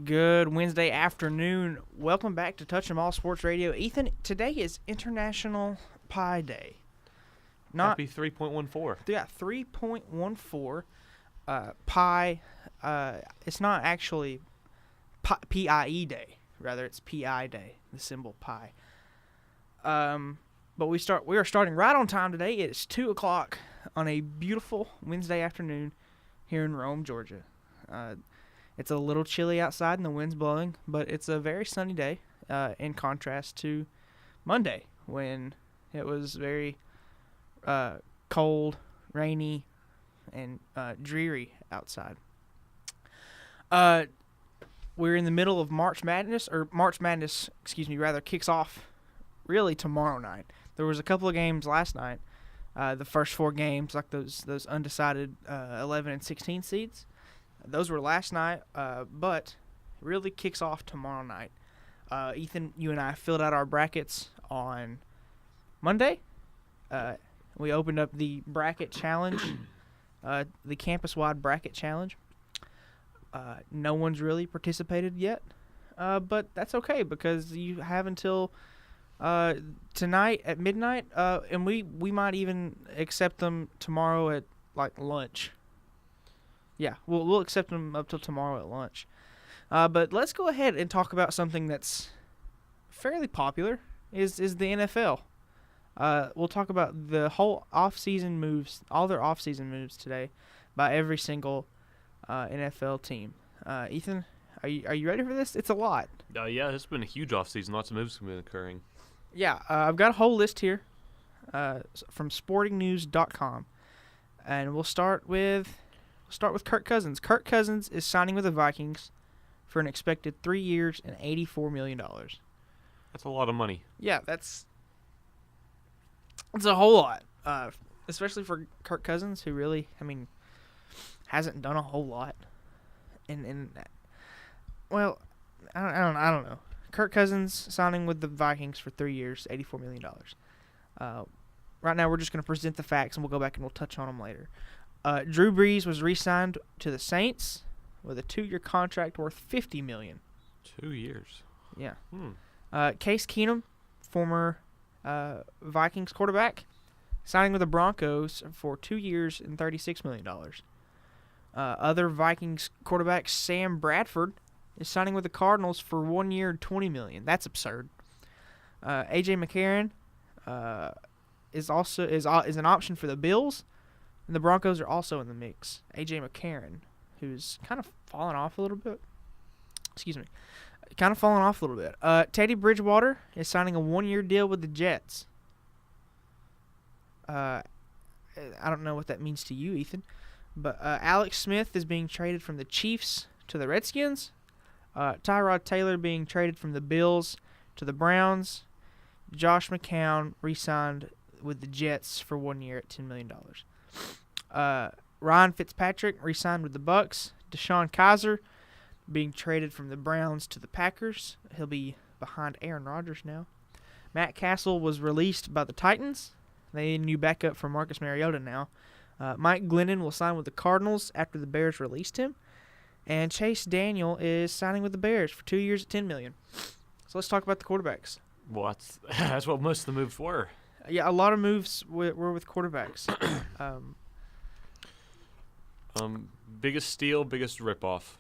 Good Wednesday afternoon. Welcome back to Touch 'em All Sports Radio. Ethan, today is International Pi Day. Happy 3.14. Yeah, 3.14 pi. It's not actually PIE Day. Rather, it's PI Day, the symbol pi. But we are starting right on time today. It is 2 o'clock on a beautiful Wednesday afternoon here in Rome, Georgia. It's a little chilly outside and the wind's blowing, but it's a very sunny day in contrast to Monday when it was very cold, rainy, and dreary outside. We're in the middle of March Madness, kicks off really tomorrow night. There was a couple of games last night, the first four games, like those undecided 11 and 16 seeds. Those were last night, but it really kicks off tomorrow night. Ethan, you and I filled out our brackets on Monday. We opened up the bracket challenge, the campus-wide bracket challenge. No one's really participated yet, but that's okay because you have until tonight at midnight, and we might even accept them tomorrow at like lunch. Yeah, we'll accept them up till tomorrow at lunch. But let's go ahead and talk about something that's fairly popular, is the NFL. We'll talk about the whole off-season moves, all their off-season moves today by every single NFL team. Ethan, are you ready for this? It's a lot. Yeah, it's been a huge offseason. Lots of moves have been occurring. Yeah, I've got a whole list here from sportingnews.com. And we'll start with Kirk Cousins. Kirk Cousins is signing with the Vikings for an expected 3 years and $84 million. That's a lot of money. Yeah, that's a whole lot, especially for Kirk Cousins, who really, hasn't done a whole lot. And well, I don't know. Kirk Cousins signing with the Vikings for 3 years, $84 million. Right now, we're just going to present the facts, and we'll go back and we'll touch on them later. Drew Brees was re-signed to the Saints with a 2-year contract worth $50 million. 2 years. Yeah. Case Keenum, former Vikings quarterback, signing with the Broncos for 2 years and $36 million. Other Vikings quarterback Sam Bradford is signing with the Cardinals for 1 year and $20 million. That's absurd. A.J. McCarron is an option for the Bills. And the Broncos are also in the mix. A.J. McCarron, who's kind of fallen off a little bit. Teddy Bridgewater is signing a 1-year deal with the Jets. I don't know what that means to you, Ethan. But Alex Smith is being traded from the Chiefs to the Redskins. Tyrod Taylor being traded from the Bills to the Browns. Josh McCown re-signed with the Jets for 1 year at $10 million. Ryan Fitzpatrick re-signed with the Bucks. Deshaun Kaiser being traded from the Browns to the Packers. He'll be behind Aaron Rodgers now. Matt Castle was released by the Titans. They need a new backup for Marcus Mariota now. Mike Glennon will sign with the Cardinals after the Bears released him. And Chase Daniel is signing with the Bears for 2 years at $10 million. So let's talk about the quarterbacks. Well, that's what most of the moves were. Yeah, a lot of moves were with quarterbacks. Biggest steal, biggest ripoff.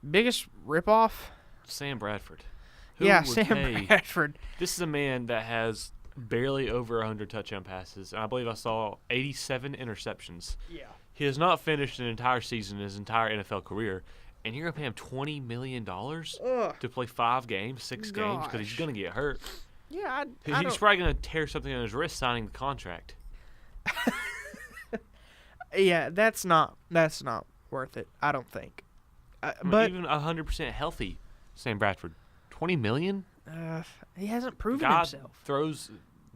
Biggest ripoff? Sam Bradford. Bradford. This is a man that has barely over 100 touchdown passes, and I believe I saw 87 interceptions. Yeah. He has not finished an entire season in his entire NFL career, and you're going to pay him $20 million to play 5 games, 6 games, because he's going to get hurt. Yeah, he's probably going to tear something on his wrist signing the contract. Yeah, that's not worth it, I don't think. But even 100% healthy, Sam Bradford, $20 million? He hasn't proven God himself. Throws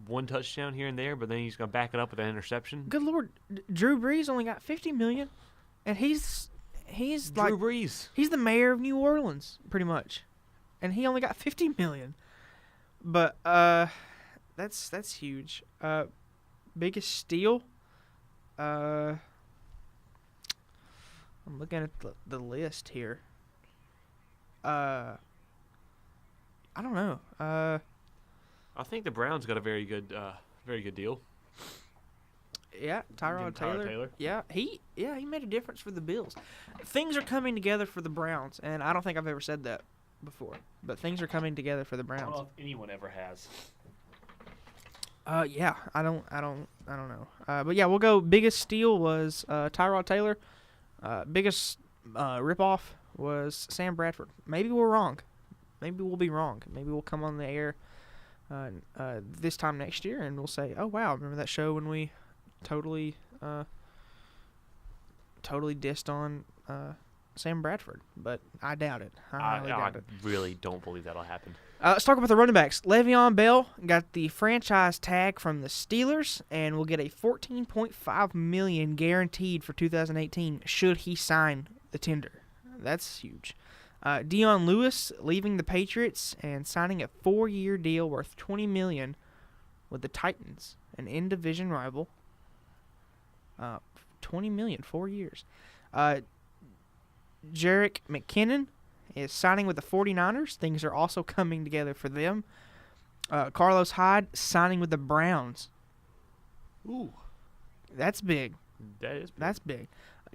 one touchdown here and there, but then he's going to back it up with an interception. Good Lord, Drew Brees only got $50 million, and he's Drew Brees. He's the mayor of New Orleans, pretty much, and he only got $50 million. But that's huge. Biggest steal. I'm looking at the list here. I don't know. I think the Browns got a very good deal. Yeah, Tyrod Taylor. Yeah, he made a difference for the Bills. Things are coming together for the Browns, and I don't think I've ever said that before. But things are coming together for the I don't Browns. know if anyone ever has. Yeah, I don't know. But yeah, we'll go. Biggest steal was Tyrod Taylor. Biggest ripoff was Sam Bradford. Maybe we're wrong. Maybe we'll be wrong. Maybe we'll come on the air this time next year, and we'll say, "Oh wow, remember that show when we totally dissed on Sam Bradford?" But I doubt it. I doubt it. Really don't believe that'll happen. Let's talk about the running backs. Le'Veon Bell got the franchise tag from the Steelers and will get a $14.5 million guaranteed for 2018 should he sign the tender. That's huge. Dion Lewis leaving the Patriots and signing a 4-year deal worth $20 million with the Titans, an in-division rival. $20 million, 4 years. Jerick McKinnon is signing with the 49ers. Things are also coming together for them. Carlos Hyde signing with the Browns. Ooh. That's big. That is big. That's big.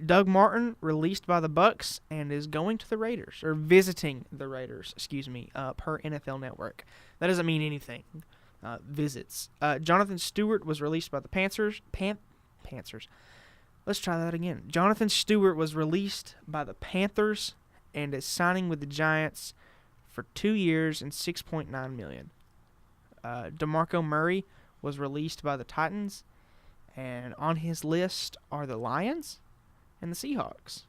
Doug Martin released by the Bucks and is going to the Raiders, or visiting the Raiders, per NFL Network. That doesn't mean anything. Visits. Jonathan Stewart was released by the Panthers. Let's try that again. Jonathan Stewart was released by the Panthers and is signing with the Giants for 2 years and $6.9 million. DeMarco Murray was released by the Titans, and on his list are the Lions and the Seahawks.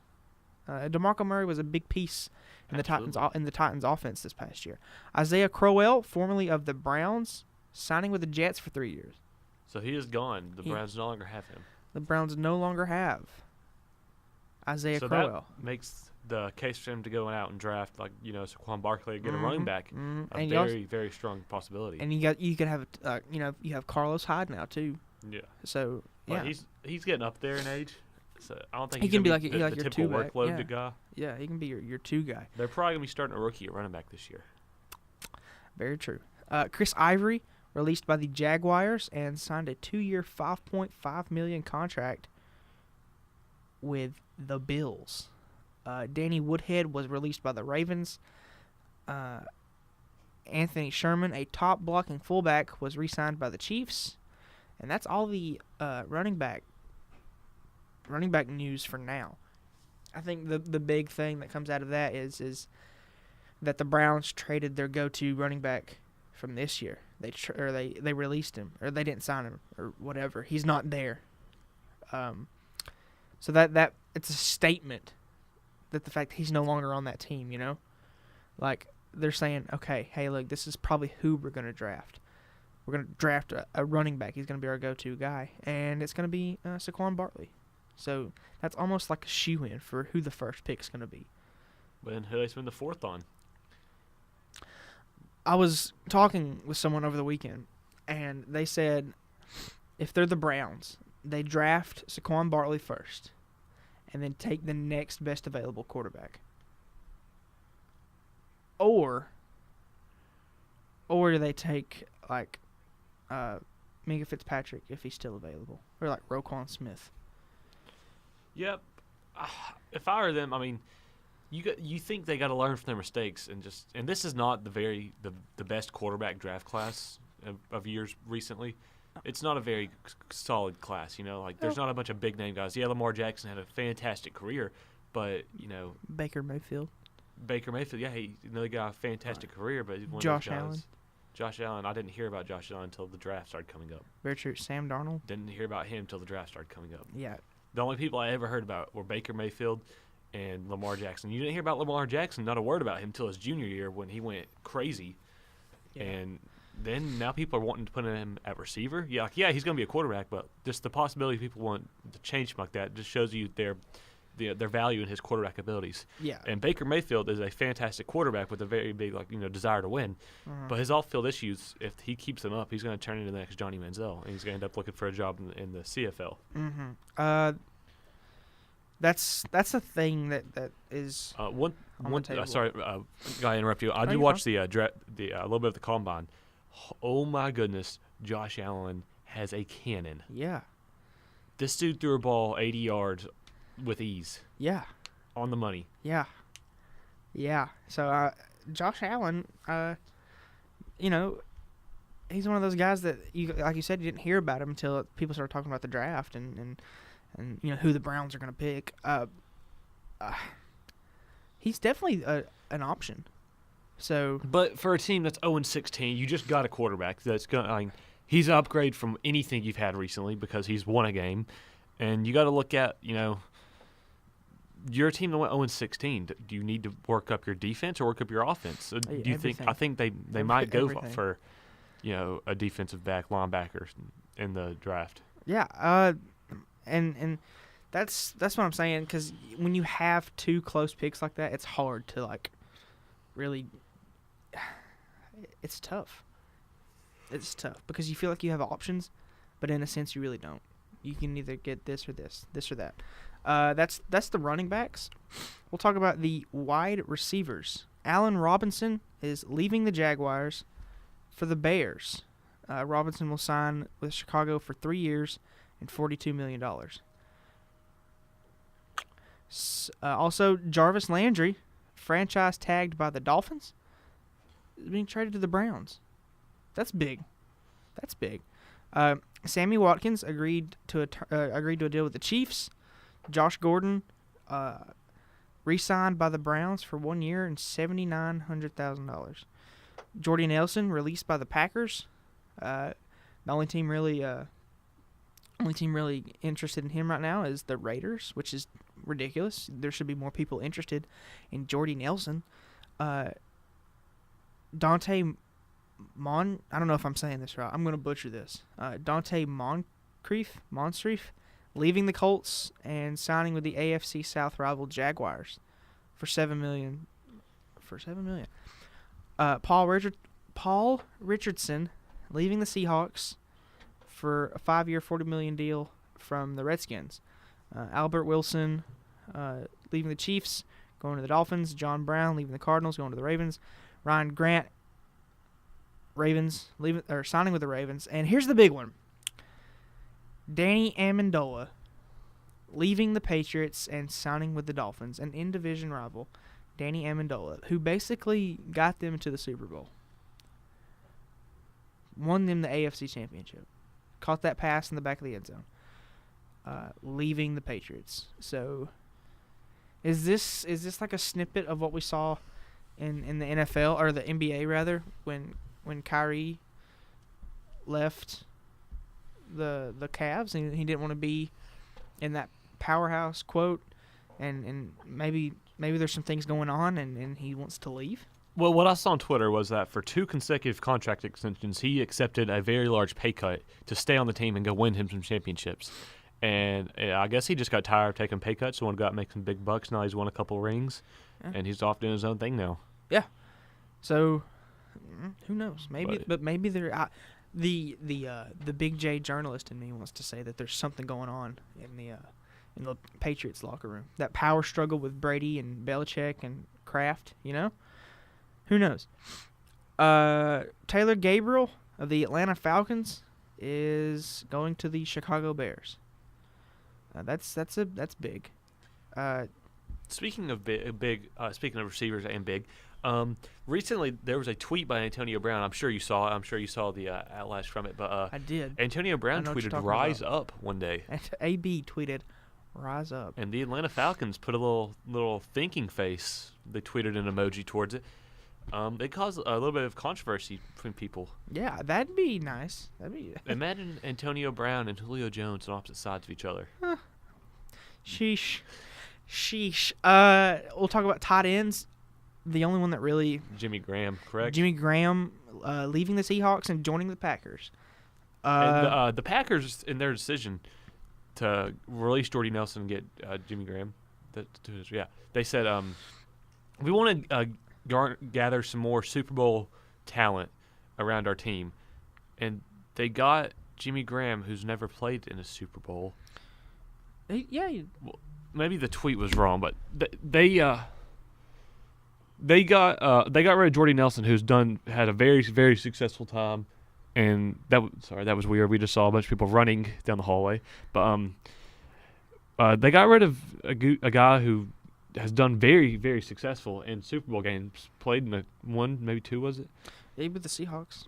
DeMarco Murray was a big piece in the Titans offense this past year. Isaiah Crowell, formerly of the Browns, signing with the Jets for 3 years. So he is gone. The Browns no longer have him. The Browns no longer have Isaiah Crowell. That makes the case for him to go out and draft, Saquon Barkley, get a running back, a very strong possibility. And you could have you have Carlos Hyde now too. Yeah. So yeah, he's getting up there in age. So I don't think he he's can be like the your typical two workload guy. Yeah, he can be your two guy. They're probably gonna be starting a rookie at running back this year. Very true. Chris Ivory released by the Jaguars and signed a 2-year, $5.5 million contract with the Bills. Danny Woodhead was released by the Ravens. Anthony Sherman, a top blocking fullback, was re-signed by the Chiefs. And that's all the running back news for now. I think the big thing that comes out of that is that the Browns traded their go-to running back from this year. They released him, or they didn't sign him, or whatever. He's not there. So that it's a statement that the fact that he's no longer on that team, like they're saying, okay, hey, look, this is probably who we're going to draft. We're going to draft a running back. He's going to be our go-to guy, and it's going to be Saquon Barkley. So that's almost like a shoe-in for who the first pick's going to be. Then who they spend the fourth on? I was talking with someone over the weekend, and they said if they're the Browns, they draft Saquon Barkley first and then take the next best available quarterback. Or do they take, Minka Fitzpatrick if he's still available, or Roquan Smith. Yep. If I were them, you think they got to learn from their mistakes and this is not the best quarterback draft class of years recently. It's not a very solid class, there's not a bunch of big name guys. Yeah, Lamar Jackson had a fantastic career, but Baker Mayfield, yeah, they got a fantastic career, but he's one Josh of those guys. Allen. Josh Allen, I didn't hear about Josh Allen until the draft started coming up. Very true. Sam Darnold. Didn't hear about him until the draft started coming up. Yeah. The only people I ever heard about were Baker Mayfield and Lamar Jackson. You didn't hear about Lamar Jackson, not a word about him until his junior year when he went crazy. Yeah. And then now people are wanting to put him at receiver. Yeah, he's going to be a quarterback, but just the possibility people want to change him like that just shows you their value in his quarterback abilities. Yeah. And Baker Mayfield is a fantastic quarterback with a very big desire to win. Mm-hmm. But his off-field issues, if he keeps them up, he's going to turn into the next Johnny Manziel, and he's going to end up looking for a job in the CFL. Mm-hmm. that's a thing that is One on one. the table. Sorry, gotta interrupt you. I did you're watch the a little bit of the combine. Oh my goodness, Josh Allen has a cannon. Yeah. This dude threw a ball 80 yards with ease Yeah. on the money. Yeah. Yeah. So Josh Allen, you know, he's one of those guys that like you said, you didn't hear about him until people started talking about the draft and you know who the Browns are going to pick. He's definitely an option. So, But for a team that's 0-16, you just got a quarterback that's going. I mean, he's an upgrade from anything you've had recently because he's won a game, and you got to look at you're a team that went 0-16. Do you need to work up your defense or work up your offense? So do you think? I think they might go for a defensive back, linebacker in the draft. yeah, and that's what I'm saying, because when you have two close picks like that, it's hard to like really. It's tough. It's tough because you feel like you have options, but in a sense you really don't. You can either get this or this or that. That's the running backs. We'll talk about the wide receivers. Allen Robinson is leaving the Jaguars for the Bears. Robinson will sign with Chicago for 3 years and $42 million. Also, Jarvis Landry, franchise tagged by the Dolphins, is being traded to the Browns. That's big. That's big. Sammy Watkins agreed to a deal with the Chiefs. Josh Gordon re-signed by the Browns for 1 year and $7,900,000. Jordy Nelson released by the Packers. The only team really interested in him right now is the Raiders, which is ridiculous. There should be more people interested in Jordy Nelson. Dante I don't know if I'm saying this right. I'm going to butcher this. Dante Moncrief leaving the Colts and signing with the AFC South rival Jaguars for $7 million. Paul Richardson leaving the Seahawks for a 5-year, $40 million deal from the Redskins. Albert Wilson leaving the Chiefs, going to the Dolphins. John Brown leaving the Cardinals, going to the Ravens. Ryan Grant, signing with the Ravens. And here's the big one. Danny Amendola leaving the Patriots and signing with the Dolphins, an in-division rival. Danny Amendola, who basically got them to the Super Bowl. Won them the AFC Championship. Caught that pass in the back of the end zone. Leaving the Patriots. So, is this like a snippet of what we saw in the NFL, or the NBA rather, when Kyrie left the Cavs and he didn't want to be in that powerhouse quote, and maybe there's some things going on and he wants to leave? Well, what I saw on Twitter was that for 2 consecutive contract extensions, he accepted a very large pay cut to stay on the team and go win him some championships. And I guess he just got tired of taking pay cuts, so wanted to go out and make some big bucks. Now he's won a couple rings, and he's off doing his own thing now. Yeah. So, who knows? Maybe there. The Big J journalist in me wants to say that there's something going on in the Patriots locker room. That power struggle with Brady and Belichick and Kraft. Who knows? Taylor Gabriel of the Atlanta Falcons is going to the Chicago Bears. That's big. Speaking of big, speaking of receivers and big, recently there was a tweet by Antonio Brown. I'm sure you saw the outlash from it, but I did. Antonio Brown tweeted "Rise up" one day. AB tweeted "Rise up," and the Atlanta Falcons put a little thinking face. They tweeted an emoji towards it. It caused a little bit of controversy between people. Yeah, that'd be nice. Imagine Antonio Brown and Julio Jones on opposite sides of each other. Sheesh. We'll talk about tight ends. The only one that really... Jimmy Graham, correct? Jimmy Graham leaving the Seahawks and joining the Packers. And the Packers, in their decision to release Jordy Nelson and get Jimmy Graham, they said, we want to gather some more Super Bowl talent around our team. And they got Jimmy Graham, who's never played in a Super Bowl. maybe the tweet was wrong, but they got rid of Jordy Nelson, who's had a very, very successful time, and that was weird. We just saw a bunch of people running down the hallway, but they got rid of a guy who has done very, very successful in Super Bowl games. Played in one, maybe two, was it? Yeah, with the Seahawks.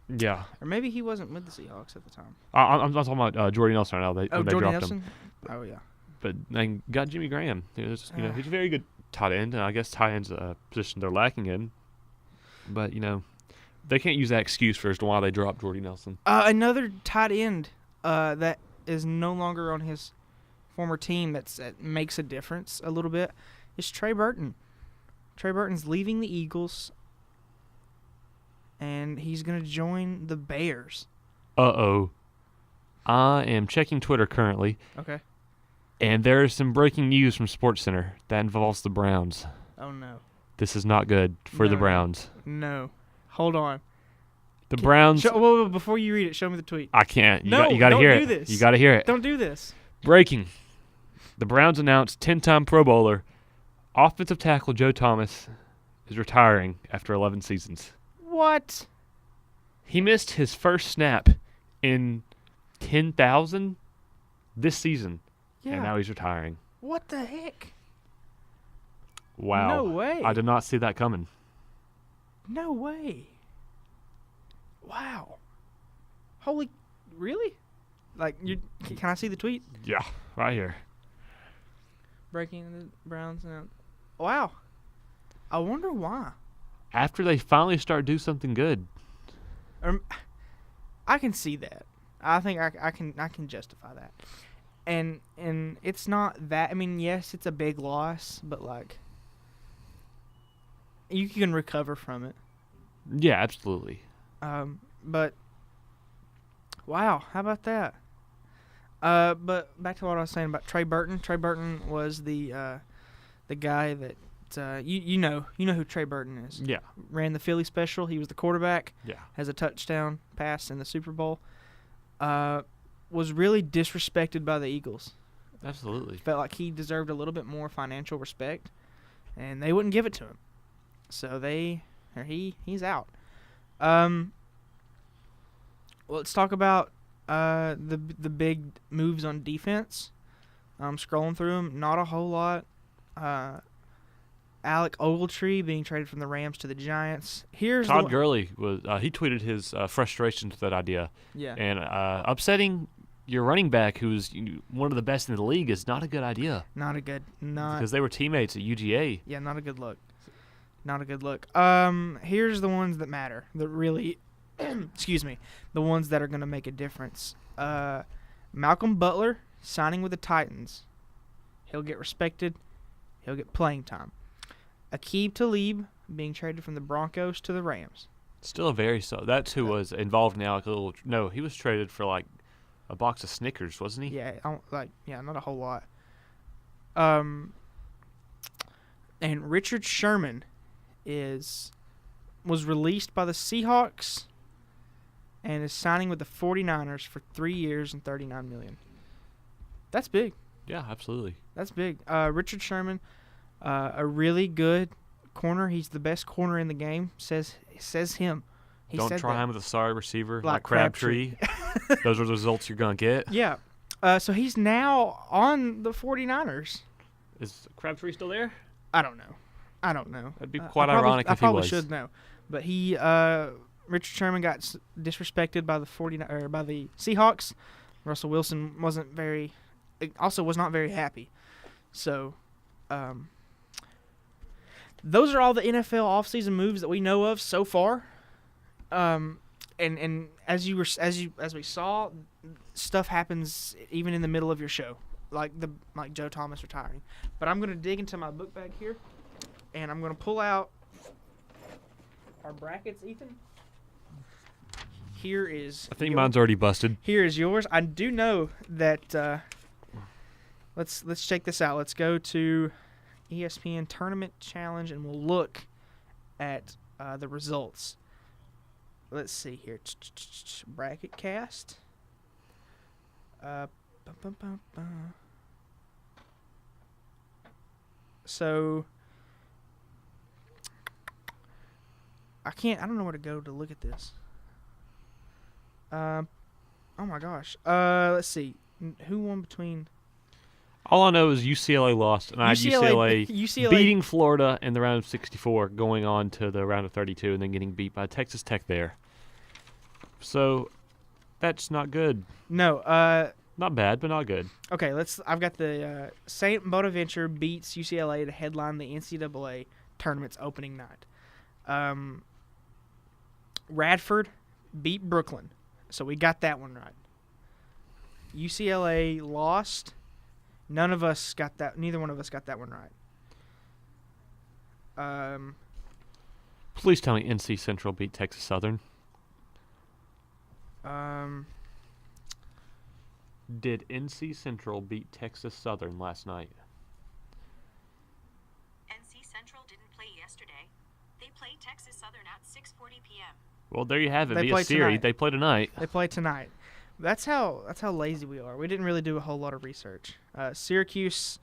Yeah. Or maybe he wasn't with the Seahawks at the time. I'm not talking about Jordy Nelson right now. When they Jordy dropped Nelson? him. Oh, yeah. But they got Jimmy Graham. He's a very good tight end, and I guess tight end's a position they're lacking in. But, they can't use that excuse for as to why they dropped Jordy Nelson. Another tight end that is no longer on his former team that makes a difference a little bit is Trey Burton. Trey Burton's leaving the Eagles, and he's going to join the Bears. Uh-oh. I am checking Twitter currently. Okay. And there is some breaking news from SportsCenter that involves the Browns. Oh, no. This is not good for the Browns. No. Hold on. The Browns... Whoa, before you read it, show me the tweet. I can't. You got to hear it. Don't do this. You got to hear it. Don't do this. Breaking. The Browns announced 10-time Pro Bowler, offensive tackle Joe Thomas, is retiring after 11 seasons. What? He missed his first snap in 10,000 this season, and now he's retiring. What the heck? Wow. No way. I did not see that coming. No way. Wow. Holy, really? Like, can I see the tweet? Yeah, right here. Breaking the Browns now. Wow. I wonder why. After they finally start do something good. I can see that. I think I can justify that. And it's not that. I mean, yes, it's a big loss, but like you can recover from it. Yeah, absolutely. But wow, how about that? But back to what I was saying about Trey Burton. Trey Burton was the guy that you know who Trey Burton is. Yeah. Ran the Philly special. He was the quarterback. Yeah. Has a touchdown pass in the Super Bowl. Was really disrespected by the Eagles. Absolutely. Felt like he deserved a little bit more financial respect, and they wouldn't give it to him. So he's out. Let's talk about the big moves on defense. I'm scrolling through them. Not a whole lot. Alec Ogletree being traded from the Rams to the Giants. Todd Gurley was he tweeted his frustrations with that idea. Yeah. And upsetting your running back, who's one of the best in the league, is not a good idea. Because they were teammates at UGA. Yeah, not a good look. Not a good look. Here's the ones that matter. That really, excuse me, the ones that are going to make a difference. Malcolm Butler signing with the Titans. He'll get respected. He'll get playing time. Aqib Talib being traded from the Broncos to the Rams. Still that's who was involved in Alec Ogletree. No, he was traded for like a box of Snickers, wasn't he? Yeah, not a whole lot. And Richard Sherman was released by the Seahawks and is signing with the 49ers for 3 years and $39 million. That's big. Yeah, absolutely. That's big. Richard Sherman, a really good corner. He's the best corner in the game. Says him. Don't try him with a sorry receiver like Crabtree. Those are the results you're going to get. Yeah. So he's now on the 49ers. Is Crabtree still there? I don't know. That'd be quite ironic if he was. I probably should know. But Richard Sherman got disrespected by the by the Seahawks. Russell Wilson was not very happy. So, those are all the NFL offseason moves that we know of so far. And as we saw, stuff happens even in the middle of your show, like Joe Thomas retiring. But I'm gonna dig into my book bag here, and I'm gonna pull out our brackets, Ethan. Here is. I think mine's already busted. Here is yours. I do know that. Let's check this out. Let's go to ESPN Tournament Challenge, and we'll look at the results. Let's see here. Bracket cast. So I don't know where to go to look at this. Oh my gosh. Let's see. Who won between All I know is UCLA lost, and I had UCLA UCLA beating Florida in the round of 64, going on to the round of 32, and then getting beat by Texas Tech there. So that's not good. No, Not bad, but not good. okay, I've got the St. Bonaventure beats UCLA to headline the NCAA tournament's opening night. Radford beat Brooklyn. So we got that one right. UCLA lost. Neither one of us got that one right. Please tell me NC Central beat Texas Southern. Did NC Central beat Texas Southern last night? NC Central didn't play yesterday. They played Texas Southern at 6:40 p.m. Well, there you have it. They Via play Siri, tonight. they play tonight. They play tonight. That's how lazy we are. We didn't really do a whole lot of research. Syracuse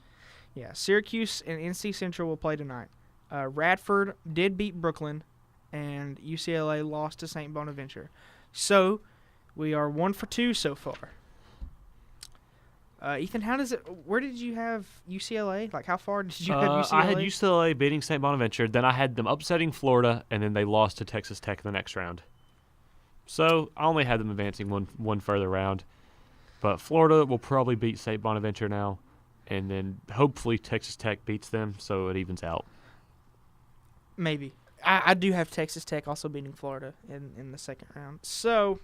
and NC Central will play tonight. Radford did beat Brooklyn, and UCLA lost to St. Bonaventure. So we are 1 for 2 so far. Ethan, where did you have UCLA? Like, how far did you have UCLA? I had UCLA beating St. Bonaventure. Then I had them upsetting Florida, and then they lost to Texas Tech in the next round. So I only had them advancing one further round. But Florida will probably beat St. Bonaventure now, and then hopefully Texas Tech beats them, so it evens out. Maybe. I do have Texas Tech also beating Florida in the second round. So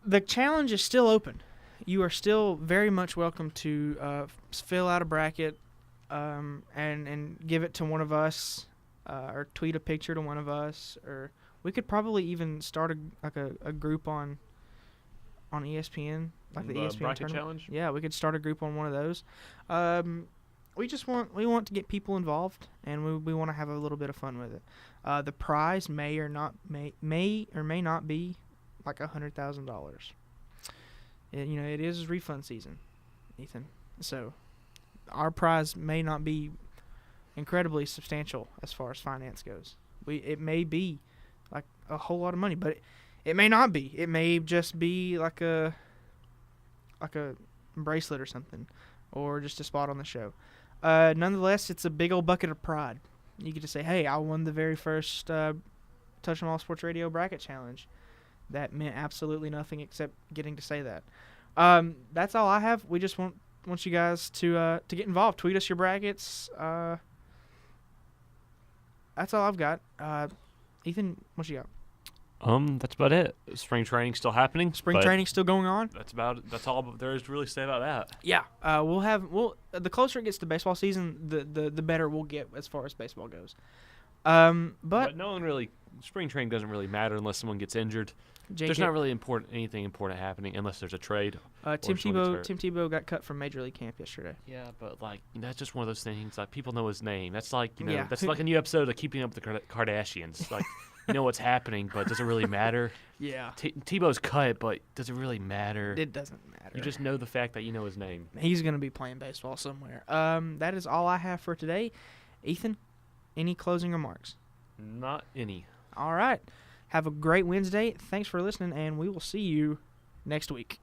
the challenge is still open. You are still very much welcome to fill out a bracket and give it to one of us or tweet a picture to one of us. Or we could probably even start a group on ESPN, like the ESPN bracket tournament. challenge? Yeah, we could start a group on one of those. We want to get people involved, and we want to have a little bit of fun with it. The prize may or may not be like $100,000. It is refund season, Ethan. So our prize may not be incredibly substantial as far as finance goes. It may be like a whole lot of money, but it may not be. It may just be like a bracelet or something, or just a spot on the show. Nonetheless, it's a big old bucket of pride. You get to say, hey, I won the very first Touch 'em All Sports Radio bracket challenge. That meant absolutely nothing except getting to say that. That's all I have. We just want you guys to get involved. Tweet us your brackets. That's all I've got. Ethan, what you got? That's about it. Spring training's still happening. Spring training's still going on. That's all there is to really say about that. Yeah. The closer it gets to baseball season, the better we'll get as far as baseball goes. But no one really. Spring training doesn't really matter unless someone gets injured. There's not really anything important happening unless there's a trade. Tim Tebow got cut from Major League Camp yesterday. Yeah, but that's just one of those things. Like, people know his name. That's like Yeah. that's like a new episode of Keeping Up with the Kardashians. Like, you know what's happening, but does it really matter? Yeah. Tebow's cut, but does it really matter? It doesn't matter. You just know the fact that you know his name. He's going to be playing baseball somewhere. That is all I have for today. Ethan, any closing remarks? Not any. All right. Have a great Wednesday. Thanks for listening, and we will see you next week.